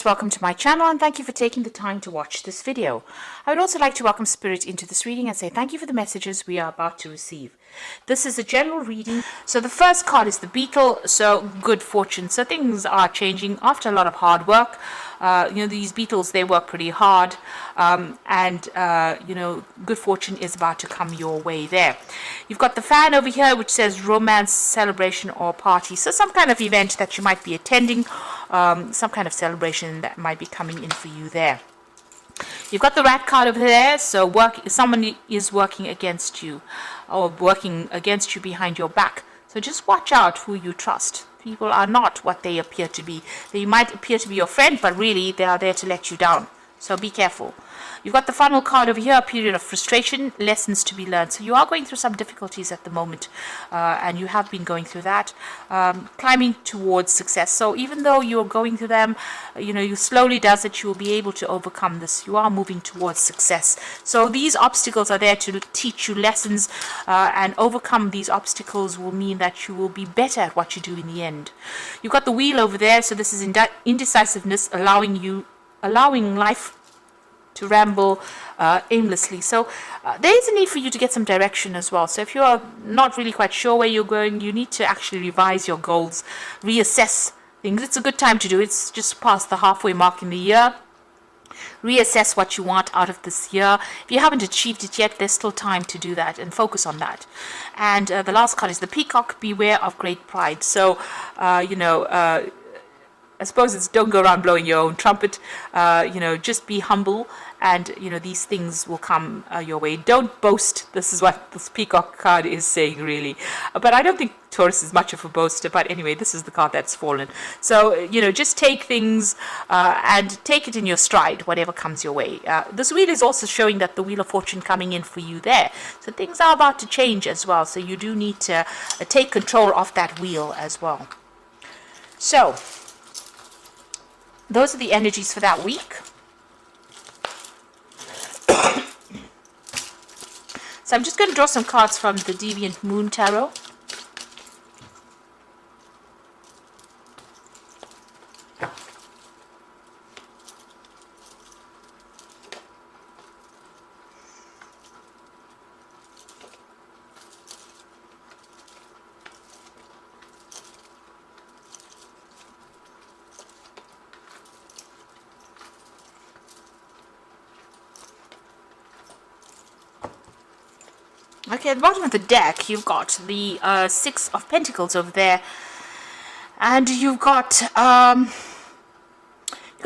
Welcome to my channel and thank you for taking the time to watch this video. I would also like to welcome Spirit into this reading and say thank you for the messages we are about to receive. This is a general reading. So the first card is the Beetle, so good fortune. So things are changing after a lot of hard work. These beetles, they work pretty hard, good fortune is about to come your way there. You've got the fan over here which says romance, celebration or party. So some kind of event that you might be attending, some kind of celebration that might be coming in for you there. You've got the rat card over there, so someone is working against you or working against you behind your back. So just watch out who you trust. People are not what they appear to be. They might appear to be your friend, but really they are there to let you down. So be careful. You've got the funnel card over here, a period of frustration, lessons to be learned. So you are going through some difficulties at the moment, and you have been going through that, climbing towards success. So even though you're going through them, you slowly does it, you will be able to overcome this. You are moving towards success. So these obstacles are there to teach you lessons, and overcome these obstacles will mean that you will be better at what you do in the end. You've got the wheel over there, so this is indecisiveness, allowing life to ramble aimlessly. So there is a need for you to get some direction as well. So if you are not really quite sure where you're going, you need to actually revise your goals, reassess things. It's a good time to do it. It's just past the halfway mark in the year. Reassess what you want out of this year. If you haven't achieved it yet, there's still time to do that and focus on that. And the last card is the peacock, beware of great pride. So I suppose it's don't go around blowing your own trumpet, just be humble, and these things will come your way. Don't boast. This is what this peacock card is saying, really. But I don't think Taurus is much of a boaster, but anyway, this is the card that's fallen. So just take things and take it in your stride, whatever comes your way. This wheel is also showing that the wheel of fortune coming in for you there, so things are about to change as well, so you do need to take control of that wheel as well. So those are the energies for that week. So I'm just going to draw some cards from the Deviant Moon Tarot. Okay, at the bottom of the deck, you've got the Six of Pentacles over there, and you've got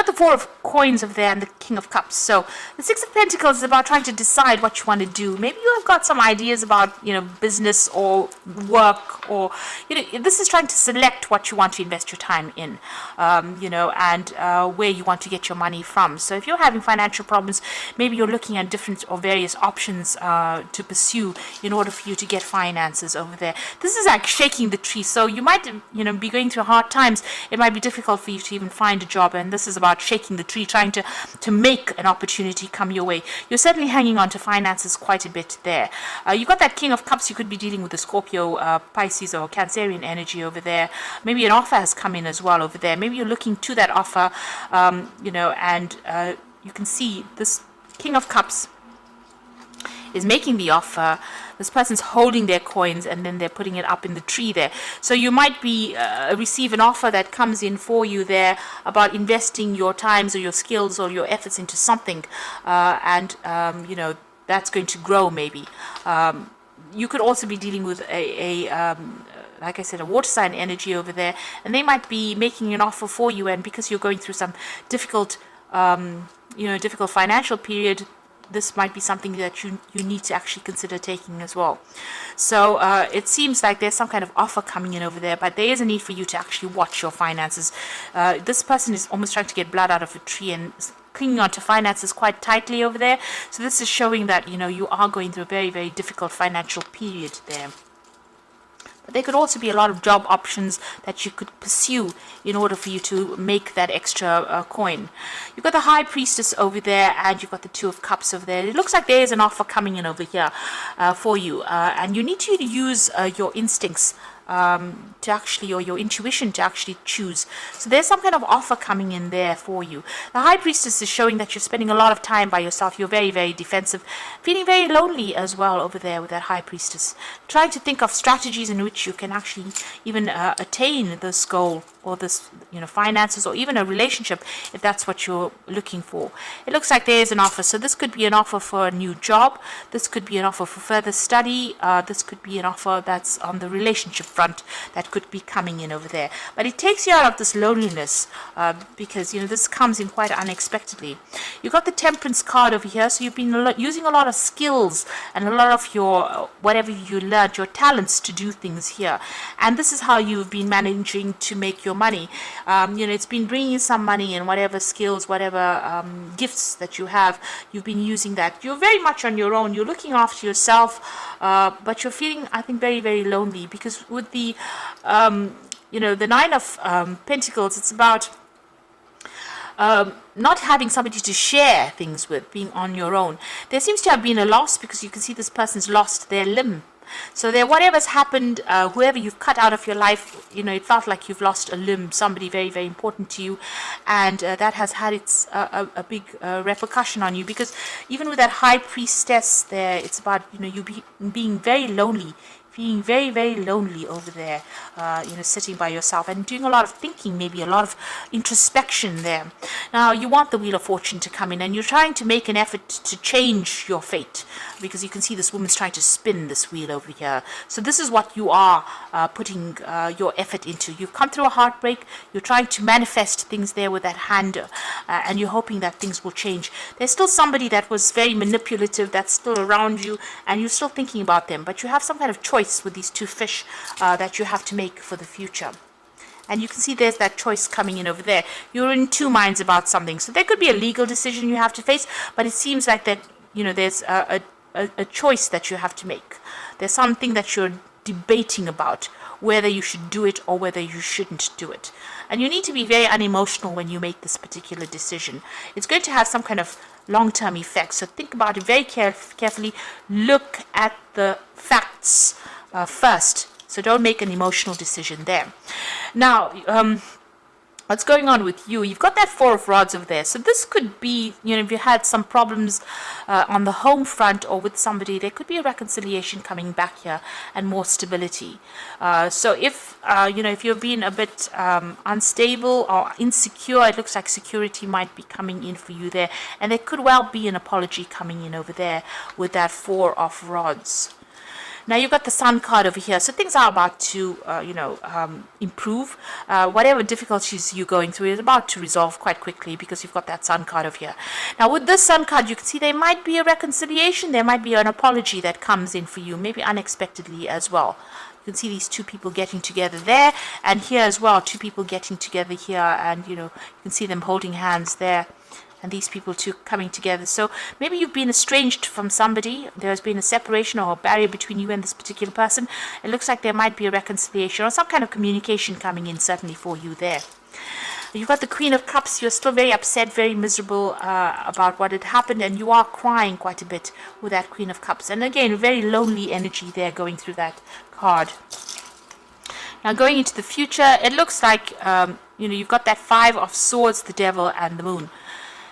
the Four of Coins over there and the King of Cups. So the Six of Pentacles is about trying to decide what you want to do. Maybe you have got some ideas about business or work, or this is trying to select what you want to invest your time in, and where you want to get your money from. So if you're having financial problems, maybe you're looking at different or various options to pursue in order for you to get finances over there. This is like shaking the tree. So you might be going through hard times. It might be difficult for you to even find a job, and this is about shaking the tree, trying to make an opportunity come your way. You're certainly hanging on to finances quite a bit there. You've got that King of Cups. You could be dealing with a Scorpio, Pisces or Cancerian energy over there. Maybe an offer has come in as well over there. Maybe you're looking to that offer, and you can see this King of Cups is making the offer. This person's holding their coins and then they're putting it up in the tree there. So you might be receive an offer that comes in for you there about investing your times or your skills or your efforts into something, and that's going to grow maybe. You could also be dealing with like I said, a water sign energy over there, and they might be making an offer for you, and because you're going through some difficult financial period, this might be something that you need to actually consider taking as well. So it seems like there's some kind of offer coming in over there, but there is a need for you to actually watch your finances. This person is almost trying to get blood out of a tree and clinging on to finances quite tightly over there. So this is showing that you are going through a very, very difficult financial period there. But there could also be a lot of job options that you could pursue in order for you to make that extra coin. You've got the High Priestess over there, and you've got the Two of Cups over there. It looks like there is an offer coming in over here for you, and you need to use your instincts to actually, or your intuition to actually choose. So there's some kind of offer coming in there for you. The High Priestess is showing that you're spending a lot of time by yourself. You're very, very defensive, feeling very lonely as well over there with that High Priestess. Trying to think of strategies in which you can actually even attain this goal, or this, finances, or even a relationship, if that's what you're looking for. It looks like there's an offer. So this could be an offer for a new job. This could be an offer for further study. This could be an offer that's on the relationship front that could be coming in over there. But it takes you out of this loneliness, because, this comes in quite unexpectedly. You've got the Temperance card over here. So you've been using a lot of skills and a lot of your, whatever you learned, your talents to do things here. And this is how you've been managing to make your money. It's been bringing some money, and whatever skills, whatever gifts that you have, you've been using that. You're very much on your own. You're looking after yourself, but you're feeling, I think, very, very lonely, because with the, the Nine of Pentacles, it's about not having somebody to share things with, being on your own. There seems to have been a loss, because you can see this person's lost their limb. So there, whatever's happened, whoever you've cut out of your life, it felt like you've lost a limb, somebody very, very important to you, and that has had its a big repercussion on you, because even with that High Priestess there, it's about you being very lonely, feeling very, very lonely over there, sitting by yourself and doing a lot of thinking, maybe a lot of introspection there. Now, you want the Wheel of Fortune to come in, and you're trying to make an effort to change your fate, because you can see this woman's trying to spin this wheel over here. So this is what you are putting your effort into. You've come through a heartbreak. You're trying to manifest things there with that hand, and you're hoping that things will change. There's still somebody that was very manipulative that's still around you, and you're still thinking about them, but you have some kind of choice with these two fish that you have to make for the future. And you can see there's that choice coming in over there. You're in two minds about something. So there could be a legal decision you have to face, but it seems like that, there's a choice that you have to make. There's something that you're debating about, whether you should do it or whether you shouldn't do it. And you need to be very unemotional when you make this particular decision. It's going to have some kind of long-term effects. So think about it very carefully. Look at the facts first. So don't make an emotional decision there. Now, what's going on with you? You've got that Four of Rods over there. So this could be, if you had some problems on the home front or with somebody, there could be a reconciliation coming back here and more stability. So if, if you've been a bit unstable or insecure, it looks like security might be coming in for you there. And there could well be an apology coming in over there with that Four of Rods. Now you've got the Sun card over here, so things are about to, improve. Whatever difficulties you're going through is about to resolve quite quickly, because you've got that Sun card over here. Now with this Sun card, you can see there might be a reconciliation, there might be an apology that comes in for you, maybe unexpectedly as well. You can see these two people getting together there, and here as well, two people getting together here, and you can see them holding hands there. And these people two coming together. So maybe you've been estranged from somebody. There's been a separation or a barrier between you and this particular person. It looks like there might be a reconciliation or some kind of communication coming in, certainly for you there. You've got the Queen of Cups. You're still very upset, very miserable about what had happened, and you are crying quite a bit with that Queen of Cups. And again, very lonely energy there going through that card. Now going into the future, it looks like, you've got that Five of Swords, the Devil, and the Moon.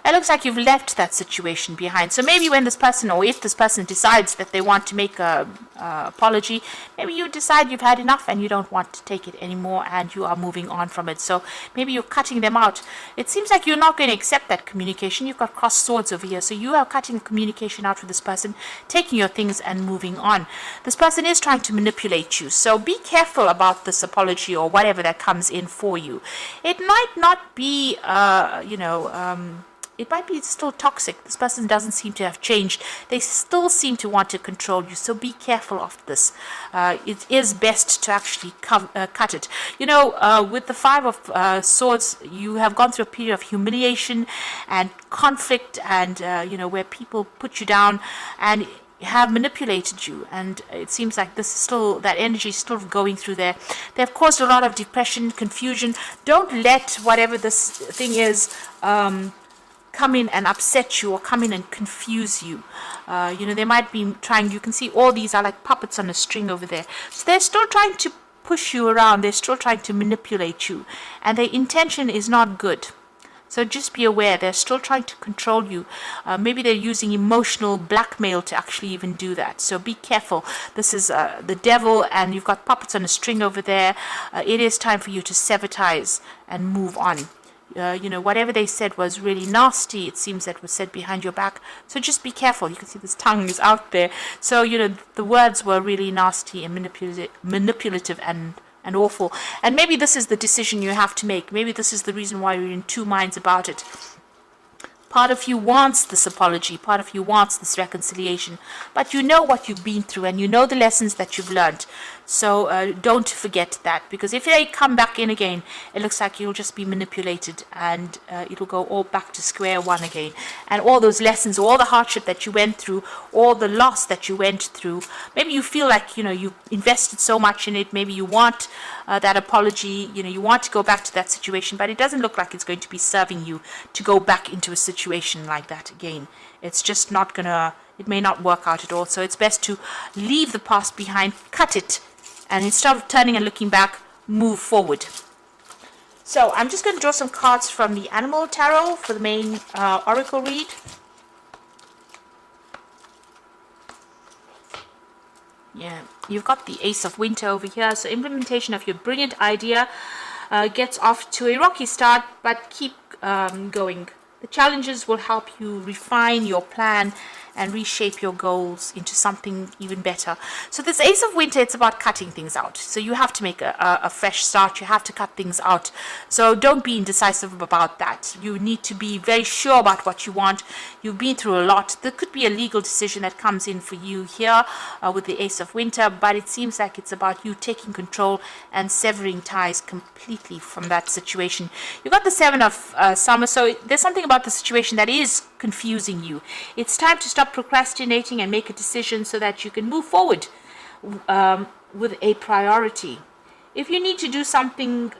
It looks like you've left that situation behind. So maybe when this person, or if this person decides that they want to make a apology, maybe you decide you've had enough and you don't want to take it anymore and you are moving on from it. So maybe you're cutting them out. It seems like you're not going to accept that communication. You've got crossed swords over here. So you are cutting communication out with this person, taking your things and moving on. This person is trying to manipulate you. So be careful about this apology or whatever that comes in for you. It might not be, it might be still toxic. This person doesn't seem to have changed. They still seem to want to control you. So be careful of this. It is best to actually cut it. With the Five of Swords, you have gone through a period of humiliation and conflict and, where people put you down and have manipulated you, and it seems like this is still, that energy is still going through there. They have caused a lot of depression, confusion. Don't let whatever this thing is come in and upset you or come in and confuse you. They might be trying, you can see all these are like puppets on a string over there. So they're still trying to push you around. They're still trying to manipulate you, and their intention is not good. So just be aware, they're still trying to control you. Maybe they're using emotional blackmail to actually even do that. So be careful. This is the devil, and you've got puppets on a string over there. It is time for you to sever ties and move on. Whatever they said was really nasty. It seems that was said behind your back. So just be careful. You can see this tongue is out there. So, the words were really nasty and manipulative and awful. And maybe this is the decision you have to make. Maybe this is the reason why you're in two minds about it. Part of you wants this apology, part of you wants this reconciliation, but you know what you've been through and you know the lessons that you've learned. So don't forget that, because if they come back in again, it looks like you'll just be manipulated, and it'll go all back to square one again. And all those lessons, all the hardship that you went through, all the loss that you went through, maybe you feel like, you invested so much in it, maybe you want that apology, you want to go back to that situation, but it doesn't look like it's going to be serving you to go back into a situation like that again. It's just not gonna, it may not work out at all. So it's best to leave the past behind, cut it, and instead of turning and looking back, move forward. So I'm just going to draw some cards from the Animal Tarot for the main oracle read. Yeah, you've got the Ace of Winter over here. So implementation of your brilliant idea gets off to a rocky start, but keep going. The challenges will help you refine your plan and reshape your goals into something even better. So this Ace of Winter, it's about cutting things out. So you have to make a fresh start. You have to cut things out. So don't be indecisive about that. You need to be very sure about what you want. You've been through a lot. There could be a legal decision that comes in for you here with the Ace of Winter, but it seems like it's about you taking control and severing ties completely from that situation. You've got the Seven of Summer, so there's something about the situation that is confusing you. It's time to stop procrastinating and make a decision so that you can move forward with a priority. If you need to do something,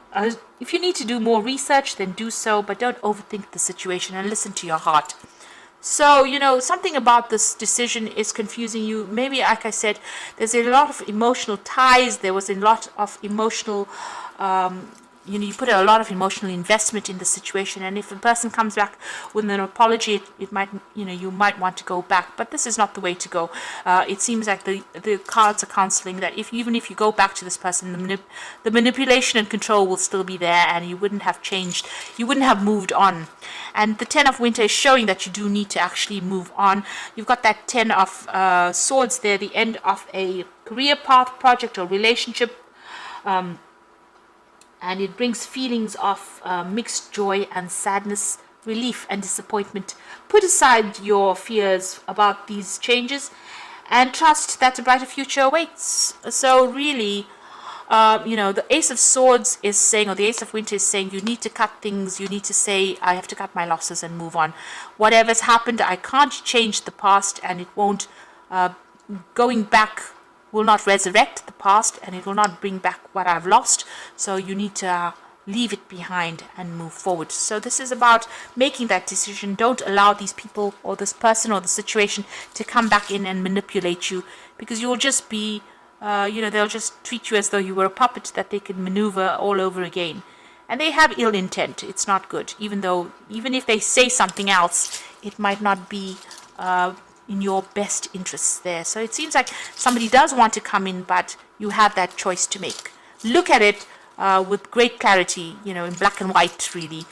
if you need to do more research, then do so, but don't overthink the situation and listen to your heart. So, something about this decision is confusing you. Maybe, like I said, there's a lot of emotional ties. There was a lot of emotional you put a lot of emotional investment in the situation, and if a person comes back with an apology, it might, you might want to go back, but this is not the way to go. It seems like the cards are counseling that even if you go back to this person, the manipulation and control will still be there, and you wouldn't have changed, you wouldn't have moved on. And the Ten of Winter is showing that you do need to actually move on. You've got that Ten of Swords there, the end of a career path, project, or relationship. And it brings feelings of mixed joy and sadness, relief and disappointment. Put aside your fears about these changes and trust that a brighter future awaits. So really, the Ace of Swords is saying, or the Ace of Winter is saying, you need to cut things. You need to say, I have to cut my losses and move on. Whatever's happened, I can't change the past, and it won't, going back will not resurrect the past, and it will not bring back what I've lost. So you need to leave it behind and move forward. So this is about making that decision. Don't allow these people or this person or the situation to come back in and manipulate you, because you'll just be, they'll just treat you as though you were a puppet that they can maneuver all over again. And they have ill intent. It's not good. Even if they say something else, it might not be in your best interests there. So it seems like somebody does want to come in, but you have that choice to make. Look at it with great clarity, in black and white, really.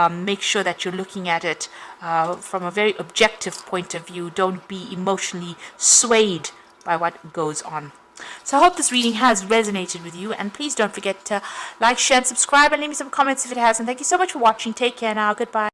Make sure that you're looking at it from a very objective point of view. Don't be emotionally swayed by what goes on. So I hope this reading has resonated with you, and please don't forget to like, share, and subscribe, and leave me some comments if it has. And thank you so much for watching. Take care now. Goodbye.